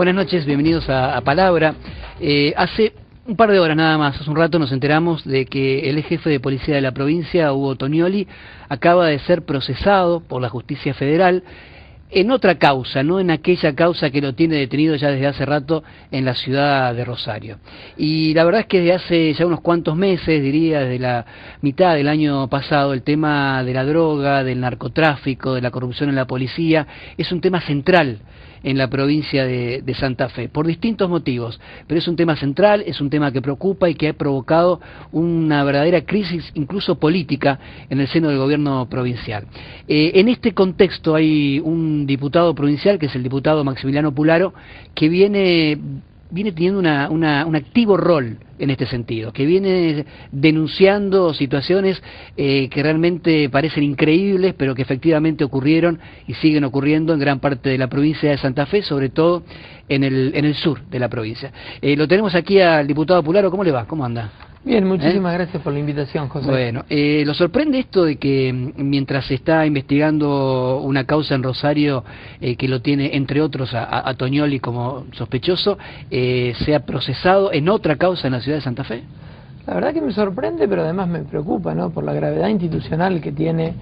Buenas noches, bienvenidos a Palabra. Hace un par de horas nada más, hace un rato nos enteramos de que el jefe de policía de la provincia, Hugo Tonioli, acaba de ser procesado por la justicia federal en otra causa, no en aquella causa que lo tiene detenido ya desde hace rato en la ciudad de Rosario. Y la verdad es que desde hace ya unos cuantos meses, diría desde la mitad del año pasado, el tema de la droga, del narcotráfico, de la corrupción en la policía, es un tema central en la provincia de Santa Fe, por distintos motivos, pero es un tema central, es un tema que preocupa y que ha provocado una verdadera crisis, incluso política, en el seno del gobierno provincial. En este contexto hay un diputado provincial, que es el diputado Maximiliano Pularo, que viene teniendo un activo rol en este sentido, que viene denunciando situaciones que realmente parecen increíbles, pero que efectivamente ocurrieron y siguen ocurriendo en gran parte de la provincia de Santa Fe, sobre todo en el sur de la provincia. Lo tenemos aquí al diputado Pularo. ¿Cómo le va? ¿Cómo anda? Bien, muchísimas gracias por la invitación, José. Bueno, ¿lo sorprende esto de que mientras se está investigando una causa en Rosario que lo tiene, entre otros, a Tonioli como sospechoso, sea procesado en otra causa en la ciudad de Santa Fe? La verdad que me sorprende, pero además me preocupa, ¿no?, por la gravedad institucional que tiene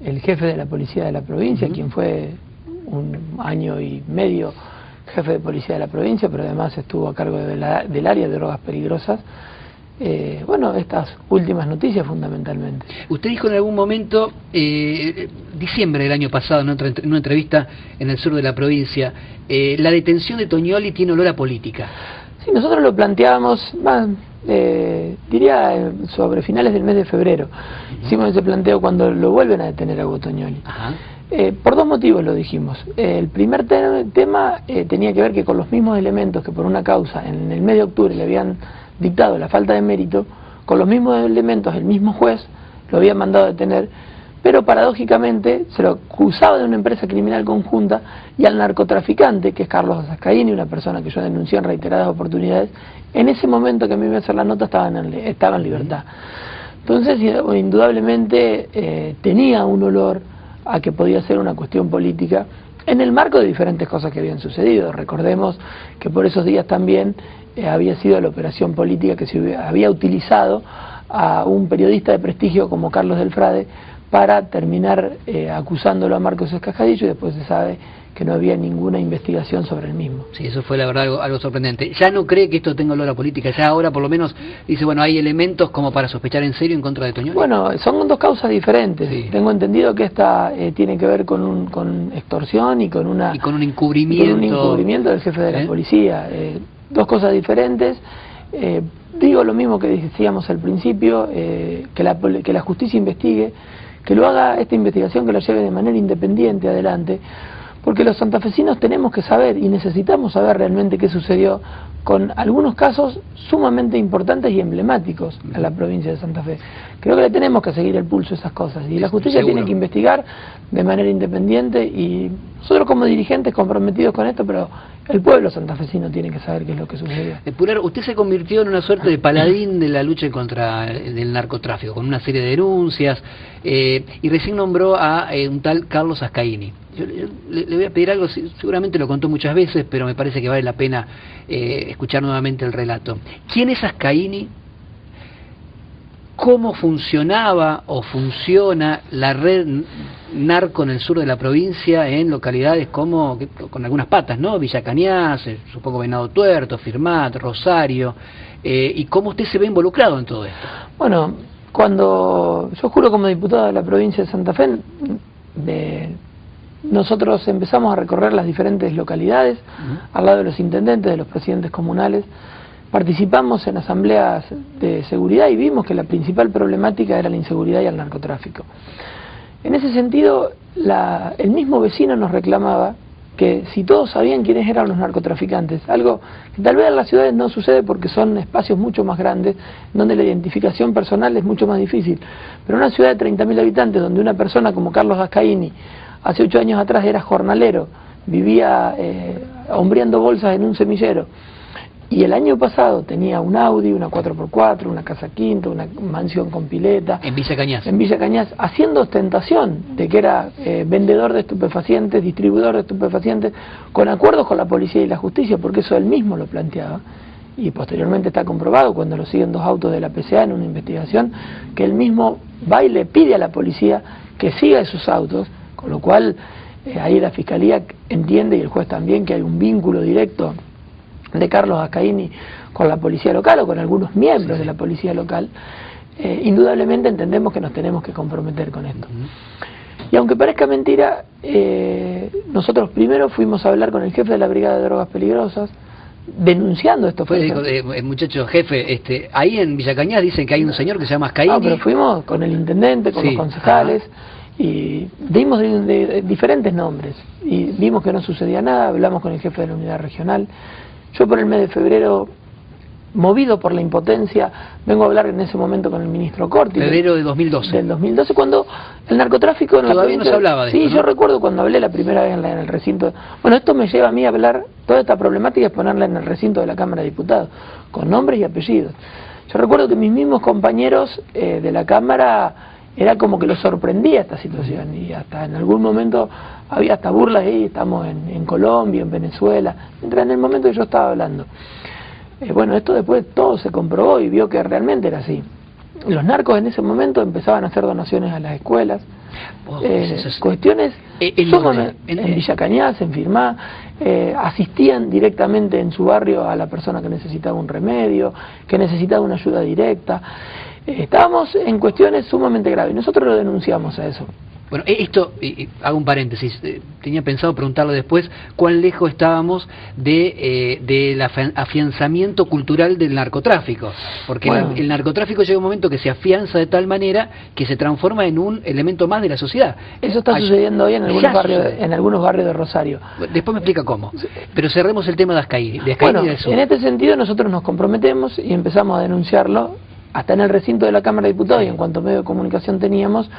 el jefe de la policía de la provincia, quien fue un año y medio jefe de policía de la provincia, pero además estuvo a cargo del área de drogas peligrosas. Bueno, estas últimas noticias fundamentalmente. Usted dijo en algún momento, diciembre del año pasado, en una entrevista en el sur de la provincia, la detención de Tonioli tiene olor a política. Sí, nosotros lo planteábamos, diría sobre finales del mes de febrero. Hicimos ese planteo cuando lo vuelven a detener a Hugo Tonioli. Por dos motivos lo dijimos. El primer tema tenía que ver que con los mismos elementos que por una causa en el mes de octubre le habían dictado la falta de mérito, con los mismos elementos el mismo juez lo había mandado a detener, pero paradójicamente se lo acusaba de una empresa criminal conjunta, y al narcotraficante, que es Carlos Ascaini, una persona que yo denuncié en reiteradas oportunidades, en ese momento que a mí me iba a hacer la nota estaba en libertad. Entonces, indudablemente tenía un olor a que podía ser una cuestión política, en el marco de diferentes cosas que habían sucedido. Recordemos que por esos días también había sido la operación política que se había utilizado a un periodista de prestigio como Carlos Del Frade para terminar acusándolo a Marcos Escajadillo, y después se sabe que no había ninguna investigación sobre el mismo. Sí, eso fue la verdad algo sorprendente. ¿Ya no cree que esto tenga olor a política? ¿Ya ahora por lo menos dice, bueno, hay elementos como para sospechar en serio en contra de Tonioli? Bueno, son dos causas diferentes. Sí. Tengo entendido que esta tiene que ver con extorsión y con un encubrimiento del jefe de la policía. Dos cosas diferentes. Digo lo mismo que decíamos al principio, que la justicia investigue, que lo haga esta investigación, que lo lleve de manera independiente adelante, porque los santafesinos tenemos que saber y necesitamos saber realmente qué sucedió con algunos casos sumamente importantes y emblemáticos a la provincia de Santa Fe. Creo que le tenemos que seguir el pulso a esas cosas, y la justicia tiene que investigar de manera independiente, y nosotros como dirigentes comprometidos con esto, pero el pueblo santafesino tiene que saber qué es lo que sucedió. Pularo, usted se convirtió en una suerte de paladín de la lucha contra el narcotráfico, con una serie de denuncias, y recién nombró a un tal Carlos Ascaini. Yo le voy a pedir algo, seguramente lo contó muchas veces, pero me parece que vale la pena escuchar nuevamente el relato. ¿Quién es Ascaini? ¿Cómo funcionaba o funciona la red narco en el sur de la provincia, en localidades como, con algunas patas, ¿no? Villa Cañas, supongo Venado Tuerto, Firmat, Rosario, y cómo usted se ve involucrado en todo esto? Bueno, cuando yo juro como diputado de la provincia de Santa Fe, nosotros empezamos a recorrer las diferentes localidades, al lado de los intendentes, de los presidentes comunales. Participamos en asambleas de seguridad y vimos que la principal problemática era la inseguridad y el narcotráfico. En ese sentido, el mismo vecino nos reclamaba que si todos sabían quiénes eran los narcotraficantes, algo que tal vez en las ciudades no sucede porque son espacios mucho más grandes, donde la identificación personal es mucho más difícil, pero en una ciudad de 30.000 habitantes, donde una persona como Carlos Ascaini, hace 8 años atrás era jornalero, vivía hombreando bolsas en un semillero, Y el año pasado tenía un Audi, una 4x4, una casa quinta, una mansión con pileta. En Villa Cañas. En Villa Cañas, haciendo ostentación de que era vendedor de estupefacientes, distribuidor de estupefacientes, con acuerdos con la policía y la justicia, porque eso él mismo lo planteaba. Y posteriormente está comprobado, cuando lo siguen 2 autos de la PCA en una investigación, que él mismo va y le pide a la policía que siga esos autos, con lo cual ahí la Fiscalía entiende, y el juez también, que hay un vínculo directo de Carlos Ascaini con la policía local o con algunos miembros de la policía local. Indudablemente entendemos que nos tenemos que comprometer con esto. Y aunque parezca mentira, nosotros primero fuimos a hablar con el jefe de la Brigada de Drogas Peligrosas, denunciando esto. Muchacho jefe, ahí en Villa Cañas dicen que hay un señor que se llama Ascaini. No, pero fuimos con el intendente, con los concejales, y dimos de diferentes nombres, y vimos que no sucedía nada. Hablamos con el jefe de la unidad regional. Yo por el mes de febrero, movido por la impotencia, vengo a hablar en ese momento con el ministro Corti. Febrero de 2012. Del 2012, cuando el narcotráfico en todavía no se hablaba de esto, sí, ¿no? Yo recuerdo cuando hablé la primera vez en el recinto. Bueno, esto me lleva a mí a hablar, toda esta problemática es ponerla en el recinto de la Cámara de Diputados, con nombres y apellidos. Yo recuerdo que mis mismos compañeros de la Cámara, era como que los sorprendía esta situación, y hasta en algún momento había hasta burlas ahí, estamos en Colombia, en Venezuela, mientras en el momento que yo estaba hablando. Bueno, esto después todo se comprobó y vio que realmente era así. Los narcos en ese momento empezaban a hacer donaciones a las escuelas, cuestiones en Villa Cañas, en Firmá, asistían directamente en su barrio a la persona que necesitaba un remedio, que necesitaba una ayuda directa. Estábamos en cuestiones sumamente graves, nosotros lo denunciamos a eso. Bueno, esto, hago un paréntesis, tenía pensado preguntarlo después, ¿cuán lejos estábamos del afianzamiento cultural del narcotráfico? Porque bueno, el narcotráfico llega un momento que se afianza de tal manera que se transforma en un elemento más de la sociedad. Eso está sucediendo hoy en algunos barrios de Rosario. Después me explica cómo, pero cerremos el tema de Ascaini. Bueno, en este sentido nosotros nos comprometemos y empezamos a denunciarlo, hasta en el recinto de la Cámara de Diputados, y en cuanto medio de comunicación teníamos,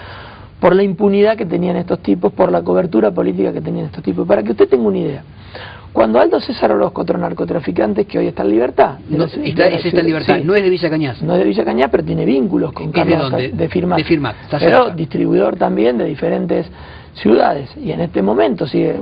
por la impunidad que tenían estos tipos, por la cobertura política que tenían estos tipos. Para que usted tenga una idea, cuando Aldo César Orozco, otro narcotraficante que hoy está en libertad, está en libertad, no es de Villa Cañas. No es de Villa Cañas, pero tiene vínculos con Carlos de Firmat. De Firmat, pero distribuidor también de diferentes ciudades, y en este momento sigue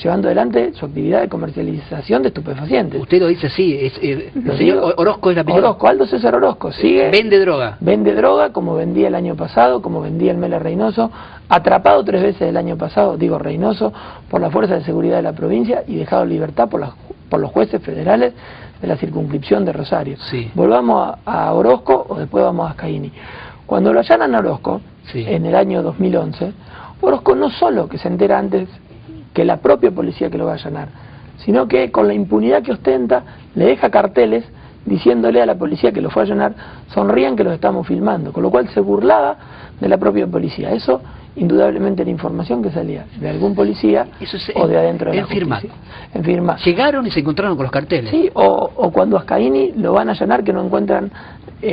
llevando adelante su actividad de comercialización de estupefacientes. Usted lo dice así, el señor Orozco es la apellido. Orozco, Aldo César Orozco, sigue. Vende droga. Vende droga, como vendía el año pasado, como vendía el Mele Reynoso, atrapado 3 veces el año pasado, digo Reynoso, por la Fuerza de Seguridad de la provincia y dejado en libertad por los jueces federales de la circunscripción de Rosario. Sí. Volvamos a Orozco o después vamos a Ascaini. Cuando lo allanan a Orozco, en el año 2011, Orozco no solo que se entera antes que la propia policía que lo va a allanar, sino que con la impunidad que ostenta le deja carteles diciéndole a la policía que lo fue a allanar: sonrían que los estamos filmando, con lo cual se burlaba de la propia policía. Eso indudablemente era información que salía de algún policía o de adentro de la justicia. En Firmat. Llegaron y se encontraron con los carteles. Sí, o cuando a Ascaini lo van a allanar, que no encuentran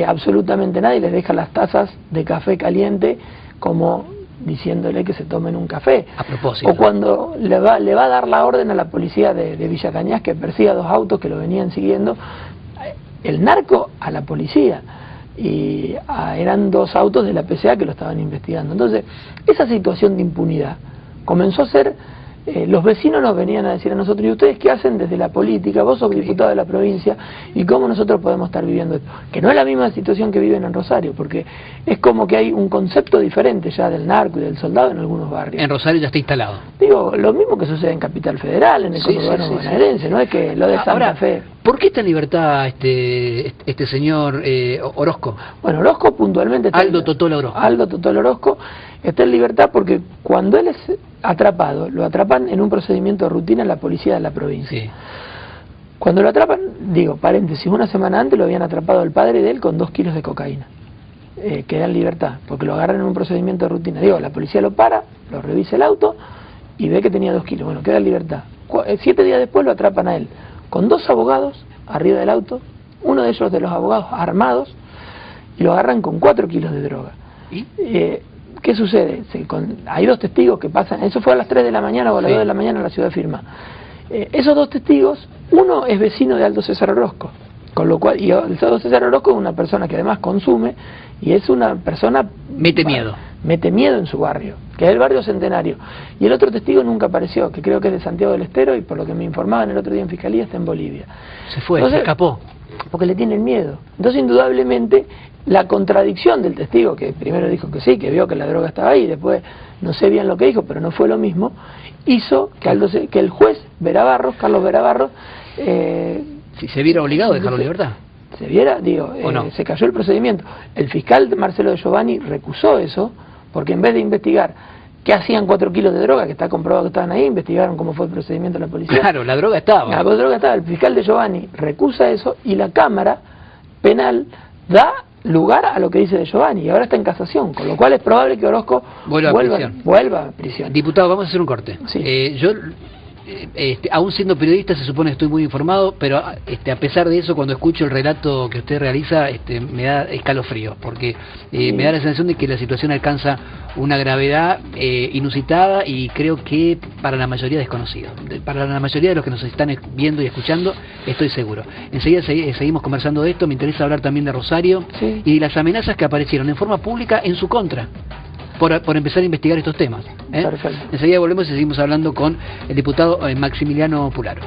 absolutamente nada y les deja las tazas de café caliente como diciéndole que se tomen un café. A propósito. O cuando le va a dar la orden a la policía de Villa Cañas que persiga 2 autos que lo venían siguiendo, el narco a la policía, y eran 2 autos de la PCA que lo estaban investigando. Entonces, esa situación de impunidad comenzó a ser, los vecinos nos venían a decir a nosotros: ¿y ustedes qué hacen desde la política? Vos sos diputado de la provincia, ¿y cómo nosotros podemos estar viviendo esto? Que no es la misma situación que viven en Rosario, porque es como que hay un concepto diferente ya del narco y del soldado en algunos barrios. En Rosario ya está instalado. Digo, lo mismo que sucede en Capital Federal, en el conurbano bonaerense, no es que lo de Santa Fe. ¿Por qué está en libertad este señor Orozco? Bueno, Orozco puntualmente está Aldo Totola Orozco. Aldo Totola Orozco está en libertad porque cuando él es atrapado, lo atrapan en un procedimiento de rutina en la policía de la provincia. Sí. Cuando lo atrapan, digo, paréntesis, una semana antes lo habían atrapado el padre de él con 2 kilos de cocaína. Queda en libertad, porque lo agarran en un procedimiento de rutina. Digo, la policía lo para, lo revisa el auto y ve que tenía 2 kilos. Bueno, queda en libertad. 7 días después lo atrapan a él, con 2 abogados arriba del auto, uno de ellos de los abogados armados, y lo agarran con 4 kilos de droga. ¿Y? ¿Qué sucede? Hay 2 testigos que pasan, eso fue a las 3 de la mañana o a las 2 de la mañana en la ciudad de Firmat. Esos 2 testigos Uno es vecino de Aldo César Orozco, con lo cual, y Aldo César Orozco es una persona que además consume, y es una persona... Mete miedo en su barrio, que es el barrio Centenario. Y el otro testigo nunca apareció, que creo que es de Santiago del Estero, y por lo que me informaban el otro día en Fiscalía, está en Bolivia. Se fue, entonces, se escapó. Porque le tienen miedo. Entonces, indudablemente, la contradicción del testigo, que primero dijo que sí, que vio que la droga estaba ahí, y después no sé bien lo que dijo, pero no fue lo mismo, hizo que el juez Carlos Verabarros... si se viera obligado a dejarlo en libertad. Se viera, digo, no? Se cayó el procedimiento. El fiscal Marcelo de Giovanni recusó eso, porque en vez de investigar qué hacían 4 kilos de droga, que está comprobado que estaban ahí, investigaron cómo fue el procedimiento de la policía. Claro, la droga estaba. La droga estaba. El fiscal de Giovanni recusa eso y la Cámara Penal da lugar a lo que dice de Giovanni, y ahora está en casación, con lo cual es probable que Orozco vuelva a prisión. Diputado, vamos a hacer un corte. Sí. Yo, aún siendo periodista, se supone que estoy muy informado, pero a pesar de eso, cuando escucho el relato que usted realiza, me da escalofríos, porque me da la sensación de que la situación alcanza una gravedad inusitada, y creo que para la mayoría desconocida. Para la mayoría de los que nos están viendo y escuchando, estoy seguro. Enseguida seguimos conversando de esto. Me interesa hablar también de Rosario, sí, y de las amenazas que aparecieron en forma pública en su contra, por empezar a investigar estos temas. Perfecto. Enseguida volvemos y seguimos hablando con el diputado Maximiliano Pularo.